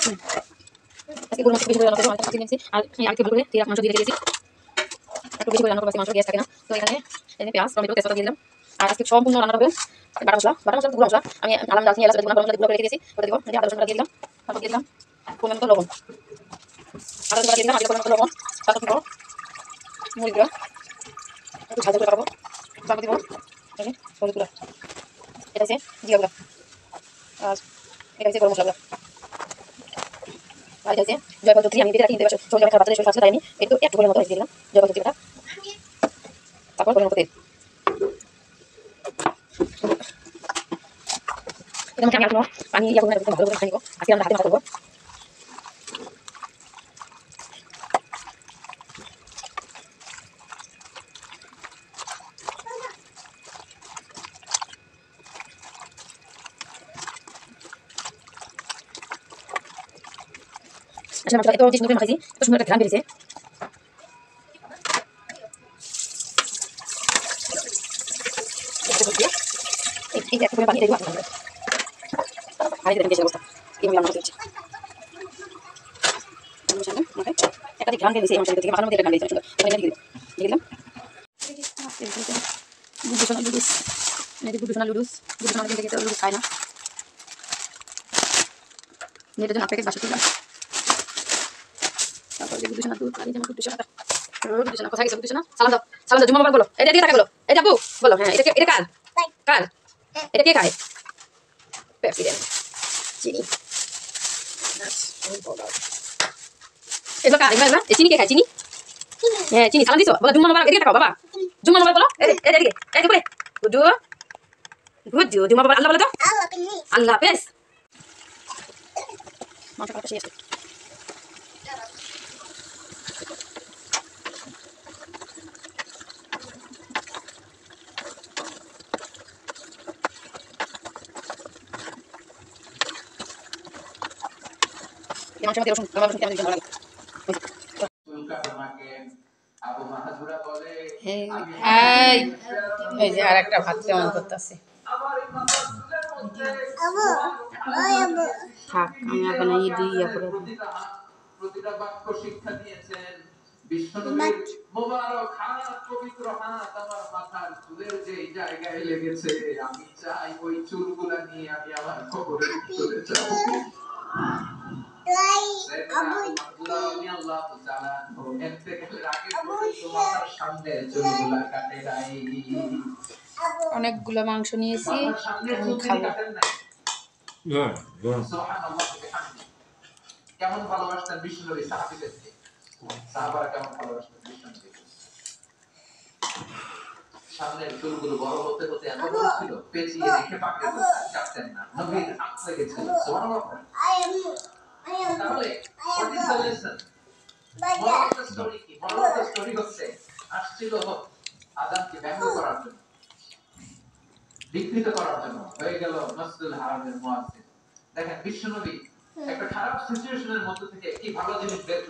আজকে গরু মাছ বেশি করে রান্না করবো, অনেকটা নিয়েছি আর আগে ভালো করে তেল মাংস দিয়ে দিয়েছি, একটু বেশি করে রান্না করবো, মাংস গ্যাস থাকে না। তো এখানে পেঁয়াজ টমেটো তেজপাতা দিয়ে দিলাম। আর আজকে সম্পূর্ণ রান্নাটা হবে বাটা মশলা গুঁড়ো মশলা। আমি আলাম দারচিনি এলাচ গরম মশলা গুঁড়ো করে রেখে দিয়েছি, ওটা দিব। দিয়ে আদা রসুন দিয়ে দিলাম, তারপর দিয়ে দিলাম পরিমাণ মতো লবণ, আদা রসুন দিয়ে দিলাম, আগে পরিমাণ মতো লবণ, তারপর দিব মুড়ি গুঁড়া, একটু ঝাল করে পাকাবো, তারপর দিব হলুদ গুঁড়া, এটা হচ্ছে জিরা গুঁড়া, আর এটা হচ্ছে গরম মশলা গুঁড়া, আর এটা হচ্ছে জয়ফল চুক্তি। আমি বেটে রাখি কিন্তু সবজি আমার বাচ্চাদের শরীর স্বাস্থ্য দেয়নি, একটু একটু করে মতো রেখে দিলাম জয়ফল চুক্তিটা, তারপর পরিমাণ মতো তেল। এটা মধ্যে আমি আর পানি ইয়া করবো না, ভালো করে খাই নিব। আজকে আমরা হাতে মাথা করবো। আসলে মাংসটা এত যে সুন্দর মাখাইছি, এত সুন্দর একটা ঘ্রাণ বেরিয়েছে। এই যে একটা করে পানি দিয়ে দিব, আর এই যে অবস্থা এইভাবে রান্না করতে হচ্ছে। একটা ঘ্রাণ বেরিয়েছে এই মাংসের থেকে, মাথার মধ্যে একটা ঘ্রাণ বেরিয়েছে সুন্দর। এখানে দিয়ে দিলাম গুড্ডুসোনা লুডুস, গুড্ডুসোনা লুডুস অনেকদিন থেকে লুডুস খায় না, এটার জন্য 8 প্যাকেট 62 গ্রাম। তারপর যে গুড্ডুসোনা দুধ, আর এই যে আমার গুড্ডুসোনাটা, গুড্ডুসোনা কোথায় গেছে? গুড্ডুসোনা সালাম দাও জুম্মা বাবা বলো, এটা দিয়ে টাকা বলো, এই যাবো বলো। হ্যাঁ এটা কার কার এটা কে খায়? পেপসি দেন চিনি, এগুলো কার? এগুলো এই চিনি কে খায়? চিনি, হ্যাঁ চিনি। সালাম দিছো বলো জুম্মা বাবা, এদিকে তাকাও বাবা, জুম্মা বাবা বলো, এদিকে এই করে গুড্ডু গুড্ডু জুম্মা বাবা আল্লাহ বলো তো, আল্লাহ হাফেজ। মাংস কাটা শেষ। মাংসের মধ্যে রসুন রসুন কেমন দিতে ভালো লাগে। এই যে আর একটা ভাত কেমন করতেছে। থাক আমি এখন ইয়ে করে প্রতিটা বাক্য শিক্ষা দিয়েছেন বিশ্বনবীর মোবারক হাত, পবিত্র হাত আমার মাথার চুলের যে জায়গায় লেগেছে, আমি চাই ওই চুলগুলা নিয়ে আমি আমার কবরে চলে যাব। অনেকগুলো মাংস নিয়েছি, আমি খাবো। কেমন ভালোবাসতেন বিশ্বনবী সাহাবীদেরকে, সাহাবারা কেমন ভালোবাসতেন বিশ্বনবীকে। সামনের চুলগুলো বড় হতে হতে এত বড় ছিল, পেঁচিয়ে রেখে পাকড়ে কাটতেন না, নবীর হাত লেগেছিল। সুবহানাল্লাহ। তাহলে what is the lesson? moral of the story কি? moral of the story হচ্ছে আসছিল আযানকে ব্যঙ্গ করার জন্য, বিকৃত করার জন্য, হয়ে গেল মসজিদুল হারামের মুয়াজ্জিন। দেখেন বিশ্বনবী একটা খারাপ সিচুয়েশনের মধ্যে থেকে কি ভালো জিনিস বের